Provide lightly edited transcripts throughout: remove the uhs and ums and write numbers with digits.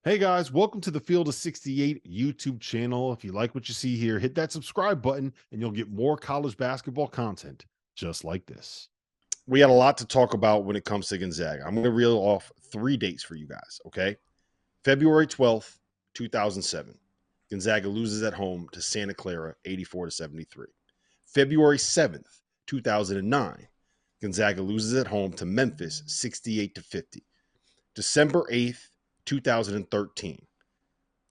Hey guys, welcome to the Field of 68 YouTube channel. If you like what you see here, hit that subscribe button and you'll get more college basketball content just like this. We got a lot to talk about when it comes to Gonzaga. I'm going to reel off 3 dates for you guys, okay? February 12th, 2007. Gonzaga loses at home to Santa Clara 84-73. February 7th, 2009. Gonzaga loses at home to Memphis 68-50. December 8th, 2013.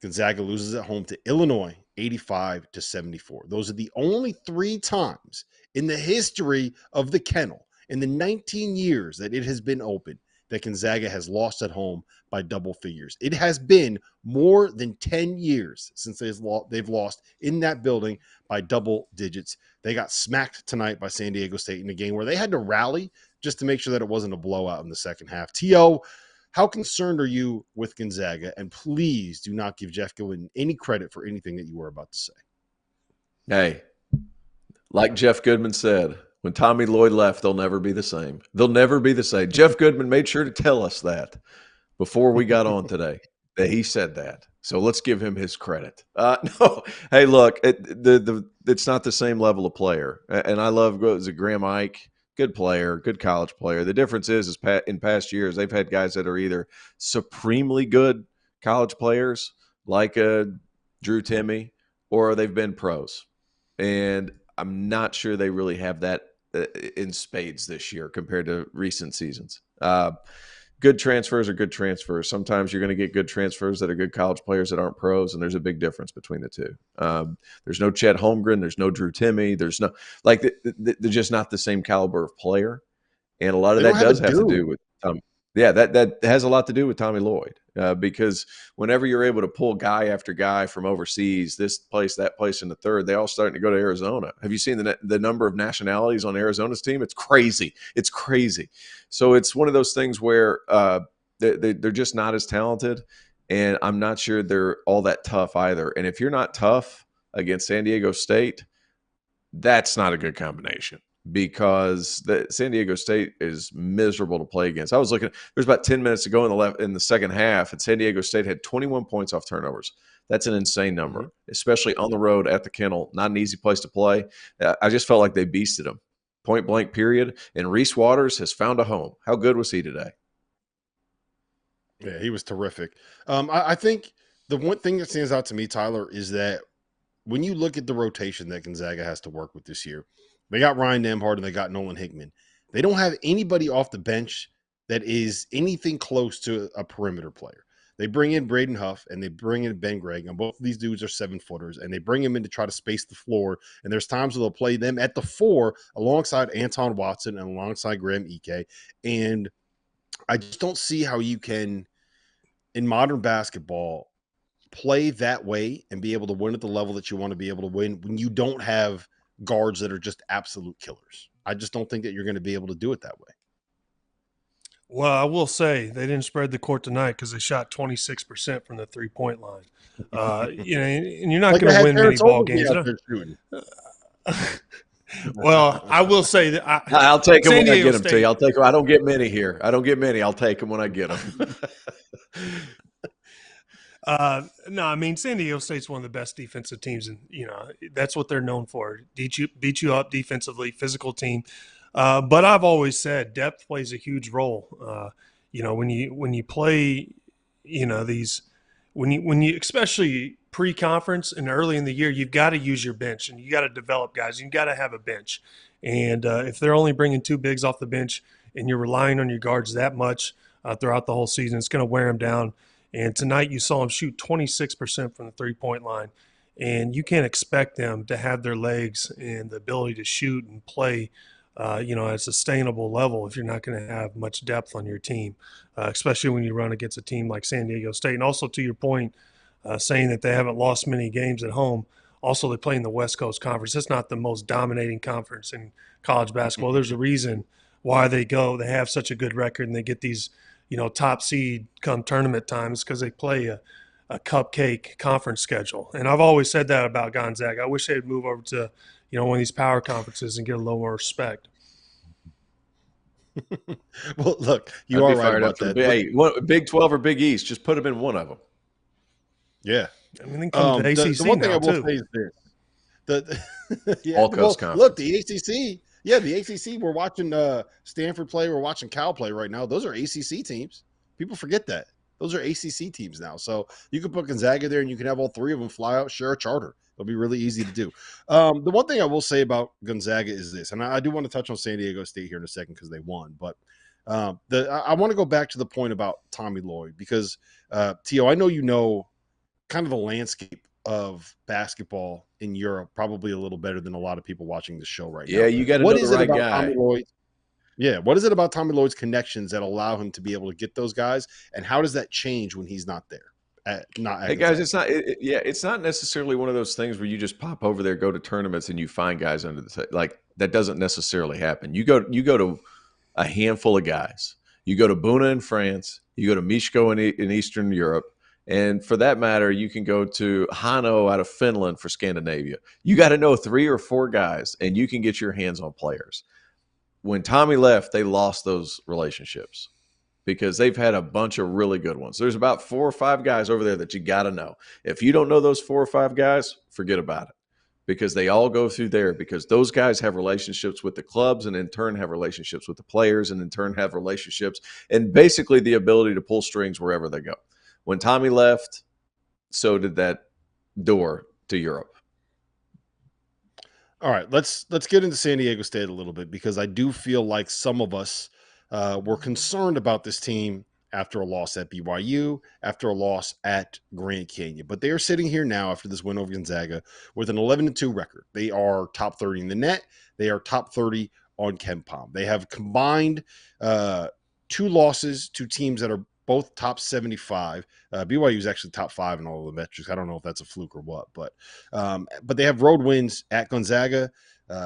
Gonzaga loses at home to Illinois 85-74. Those are the only 3 times in the history of the Kennel, in the 19 years that it has been open, that Gonzaga has lost at home by double figures. It has been more than 10 years since they've lost in that building by double digits. They got smacked tonight by San Diego State in a game where they had to rally just to make sure that it wasn't a blowout in the second half. T.O., how concerned are you with Gonzaga? And please do not give Jeff Goodman any credit for anything that you were about to say. Hey, like Jeff Goodman said, when Tommy Lloyd left, they'll never be the same. They'll never be the same. Jeff Goodman made sure to tell us that before we got on today, that he said that. So let's give him his credit. No, hey, look, it's not the same level of player. And I love Graham Ike. Good player, good college player. The difference is in past years, they've had guys that are either supremely good college players, like Drew Timme, or they've been pros. And I'm not sure they really have that in spades this year compared to recent seasons. Good transfers are good transfers. Sometimes you're going to get good transfers that are good college players that aren't pros, and there's a big difference between the two. There's no Chet Holmgren. There's no Drew Timme. There's no – like they're just not the same caliber of player. And a lot of that does have to do with that has a lot to do with Tommy Lloyd because whenever you're able to pull guy after guy from overseas, this place, that place, and the third, they all starting to go to Arizona. Have you seen the number of nationalities on Arizona's team? It's crazy. It's crazy. So it's one of those things where they're just not as talented, and I'm not sure they're all that tough either. And if you're not tough against San Diego State, that's not a good combination, because the San Diego State is miserable to play against. I was looking, there's about 10 minutes to go in the second half, and San Diego State had 21 points off turnovers. That's an insane number, especially on the road at the Kennel. Not an easy place to play. I just felt like they beasted them, point blank period. And Reese Waters has found a home. How good was he today? Yeah, he was terrific. I think the one thing that stands out to me, Tyler, is that when you look at the rotation that Gonzaga has to work with this year, they got Ryan Nembhard and they got Nolan Hickman. They don't have anybody off the bench that is anything close to a perimeter player. They bring in Braden Huff and they bring in Ben Gregg, and both of these dudes are 7-footers, and they bring them in to try to space the floor. And there's times where they'll play them at the 4 alongside Anton Watson and alongside Graham Ike. And I just don't see how you can, in modern basketball, play that way and be able to win at the level that you want to be able to win when you don't have guards that are just absolute killers. I just don't think that you're going to be able to do it that way. Well, I will say they didn't spread the court tonight because they shot 26% from the 3-point line. And you're not going to win many ball games. Well, I will say that I'll take them when I get them to you. I'll take them. I don't get many here. I don't get many. I'll take them when I get them. No, I mean, San Diego State's one of the best defensive teams, and that's what they're known for. Beat you up defensively, physical team. But I've always said depth plays a huge role. When you play, when you especially pre-conference and early in the year, you've got to use your bench and you got to develop guys. You've got to have a bench, and if they're only bringing 2 bigs off the bench and you're relying on your guards that much throughout the whole season, it's going to wear them down. And tonight you saw them shoot 26% from the 3-point line, and you can't expect them to have their legs and the ability to shoot and play at a sustainable level if you're not going to have much depth on your team, especially when you run against a team like San Diego State. And also, to your point, saying that they haven't lost many games at home, also they play in the West Coast Conference. It's not the most dominating conference in college basketball. There's a reason why they have such a good record and they get these top seed come tournament times, because they play a cupcake conference schedule. And I've always said that about Gonzaga. I wish they'd move over to one of these power conferences and get a little more respect. Well, look, you are right about that. Big 12 or Big East, just put them in one of them. Yeah. I mean, then come to the The ACC one thing now I will too. say is this. Yeah, All Coast well, look, Conference. the ACC. Yeah, the ACC. We're watching Stanford play. We're watching Cal play right now. Those are ACC teams. People forget that those are ACC teams now. So you can put Gonzaga there, and you can have all three of them fly out, share a charter. It'll be really easy to do. The one thing I will say about Gonzaga is this, and I do want to touch on San Diego State here in a second because they won, but I want to go back to the point about Tommy Lloyd because Tio, I know you know kind of the landscape of basketball in Europe probably a little better than a lot of people watching the show right Yeah, now. you got to What know the is it right about Tommy guy. Lloyd? Yeah, what is it about Tommy Lloyd's connections that allow him to be able to get those guys, and how does that change when he's not there? Not at Hey guys, Gonzaga. it's not. It's not necessarily one of those things where you just pop over there, go to tournaments, and you find guys under like that. Doesn't necessarily happen. You go to a handful of guys. You go to Buna in France. You go to Mishko in Eastern Europe, and for that matter, you can go to Hano out of Finland for Scandinavia. You got to know 3 or 4 guys, and you can get your hands on players. When Tommy left, they lost those relationships because they've had a bunch of really good ones. There's about 4 or 5 guys over there that you got to know. If you don't know those 4 or 5 guys, forget about it because they all go through there because those guys have relationships with the clubs and in turn have relationships with the players and in turn have relationships and basically the ability to pull strings wherever they go. When Tommy left, so did that door to Europe. All right, let's get into San Diego State a little bit because I do feel like some of us were concerned about this team after a loss at BYU, after a loss at Grand Canyon. But they are sitting here now after this win over Gonzaga with an 11-2 record. They are top 30 in the net. They are top 30 on KenPom. They have combined 2 losses to teams that are both top 75. BYU is actually top 5 in all of the metrics. I don't know if that's a fluke or what, but they have road wins at Gonzaga.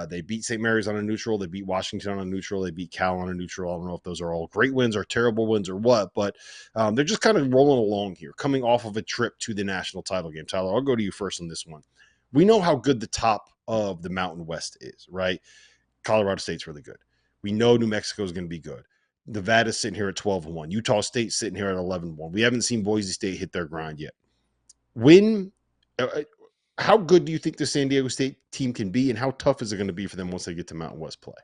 They beat St. Mary's on a neutral. They beat Washington on a neutral. They beat Cal on a neutral. I don't know if those are all great wins or terrible wins or what, but they're just kind of rolling along here, coming off of a trip to the national title game. Tyler, I'll go to you first on this one. We know how good the top of the Mountain West is, right? Colorado State's really good. We know New Mexico is going to be good. Nevada's sitting here at 12-1. Utah State's sitting here at 11-1. We haven't seen Boise State hit their grind yet. How good do you think the San Diego State team can be, and how tough is it going to be for them once they get to Mountain West play?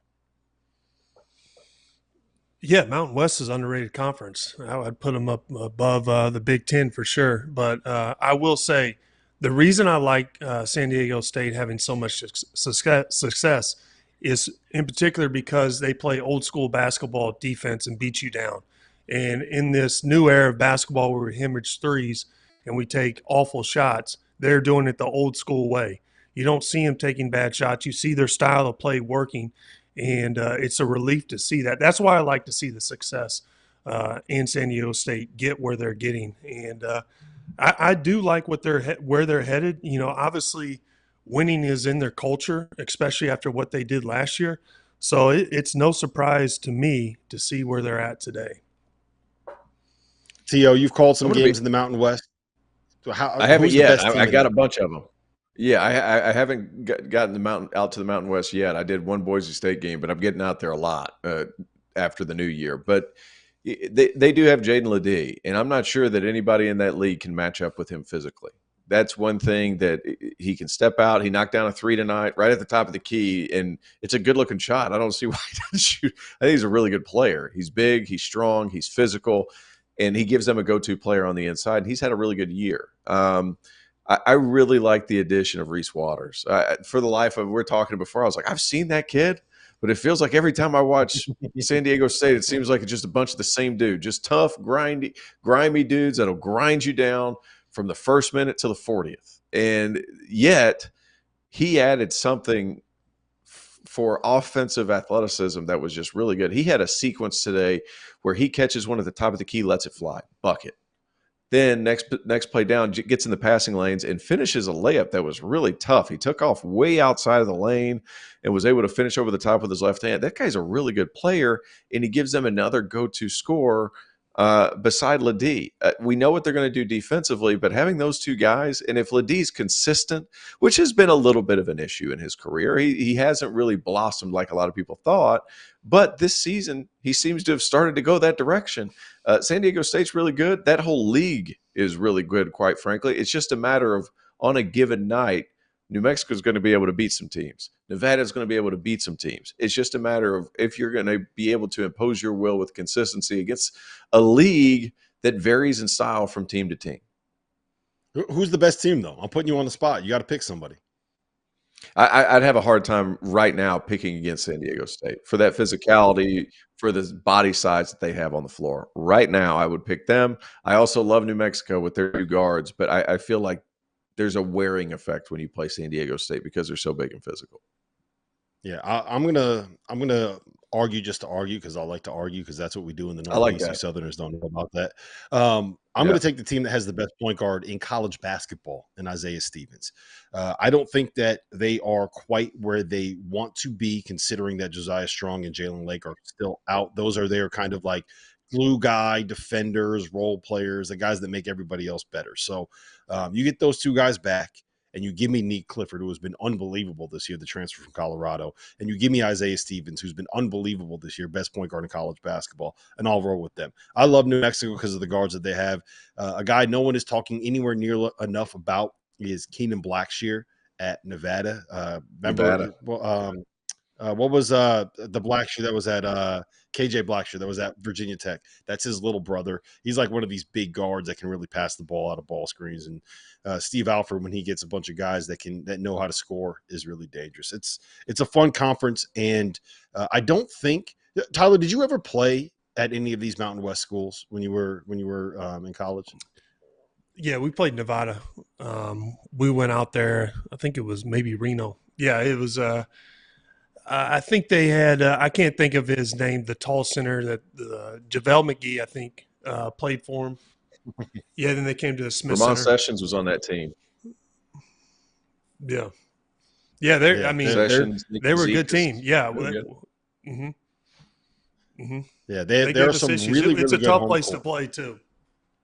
Yeah, Mountain West is underrated conference. I'd put them up above the Big Ten for sure. But I will say the reason I like San Diego State having so much success is in particular because they play old school basketball defense and beat you down. And in this new era of basketball where we hemorrhage threes and we take awful shots, they're doing it the old school way. You don't see them taking bad shots. You see their style of play working, and it's a relief to see that. That's why I like to see the success in San Diego State get where they're getting. And I do like where they're headed. You know, obviously – winning is in their culture, especially after what they did last year. So it's no surprise to me to see where they're at today. T.O., you've called some games in the Mountain West. So I haven't yet. I got a bunch of them. Yeah, I haven't gotten out to the Mountain West yet. I did one Boise State game, but I'm getting out there a lot after the new year. But they do have Jaden Ledee, and I'm not sure that anybody in that league can match up with him physically. That's one thing that he can step out. He knocked down a 3 tonight right at the top of the key, and it's a good-looking shot. I don't see why he doesn't shoot. I think he's a really good player. He's big, he's strong, he's physical, and he gives them a go-to player on the inside. He's had a really good year. I really like the addition of Reese Waters. For the life of – we're talking before, I was like, I've seen that kid, but it feels like every time I watch San Diego State, it seems like it's just a bunch of the same dude, just tough, grimy dudes that'll grind you down from the first minute to the 40th. And yet he added something for offensive athleticism that was just really good. He had a sequence today where he catches one at the top of the key, lets it fly, bucket. Then next play down, gets in the passing lanes and finishes a layup that was really tough. He took off way outside of the lane and was able to finish over the top with his left hand. That guy's a really good player, and he gives them another go-to scorer beside Ledee. We know what they're going to do defensively, but having those two guys, and if Ledee's consistent, which has been a little bit of an issue in his career, he hasn't really blossomed like a lot of people thought. But this season, he seems to have started to go that direction. San Diego State's really good. That whole league is really good, quite frankly. It's just a matter of on a given night, New Mexico is going to be able to beat some teams. Nevada is going to be able to beat some teams. It's just a matter of if you're going to be able to impose your will with consistency against a league that varies in style from team to team. Who's the best team, though? I'm putting you on the spot. You got to pick somebody. I'd have a hard time right now picking against San Diego State for that physicality, for the body size that they have on the floor. Right now, I would pick them. I also love New Mexico with their two guards, but I feel like there's a wearing effect when you play San Diego State because they're so big and physical. Yeah, I'm gonna argue just to argue because I like to argue because that's what we do in the Northeast. that. You Southerners don't know about that. I'm going to take the team that has the best point guard in college basketball, and Isaiah Stevens. I don't think that they are quite where they want to be, considering that Josiah Strong and Jalen Lake are still out. Those are their kind of like glue guy, defenders, role players, the guys that make everybody else better. So you get those two guys back, and you give me Neek Clifford, who has been unbelievable this year, the transfer from Colorado, and you give me Isaiah Stevens, who's been unbelievable this year, best point guard in college basketball, and I'll roll with them. I love New Mexico because of the guards that they have. A guy no one is talking anywhere near enough about is Keenan Blackshear at Nevada. Remember, Nevada. what was the Blackshear that was at KJ Blackshear that was at Virginia Tech? That's his little brother. He's like one of these big guards that can really pass the ball out of ball screens. And Steve Alford, when he gets a bunch of guys that know how to score, is really dangerous. It's a fun conference, and I don't think Tyler, did you ever play at any of these Mountain West schools when you were in college? Yeah, we played Nevada. We went out there. I think it was maybe Reno. Yeah, it was. I think they had. I can't think of his name. The tall center that JaVale McGee, I think, played for him. Yeah, then they came to the Smith Ramon Center. Sessions was on that team. Yeah, yeah. I mean, they were a good team. Yeah. Yeah, there are some really it's good a tough home place court. to play too.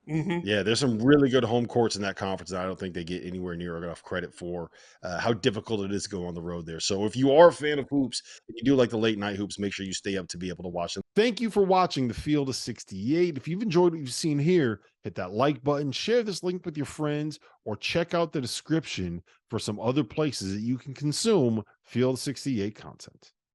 Yeah, there's some really good home courts in that conference, and I don't think they get anywhere near enough credit for how difficult it is to go on the road there. So if you are a fan of hoops, and you do like the late night hoops, make sure you stay up to be able to watch them. Thank you for watching the Field of 68. If you've enjoyed what you've seen here, hit that like button, share this link with your friends, or check out the description for some other places that you can consume Field of 68 content.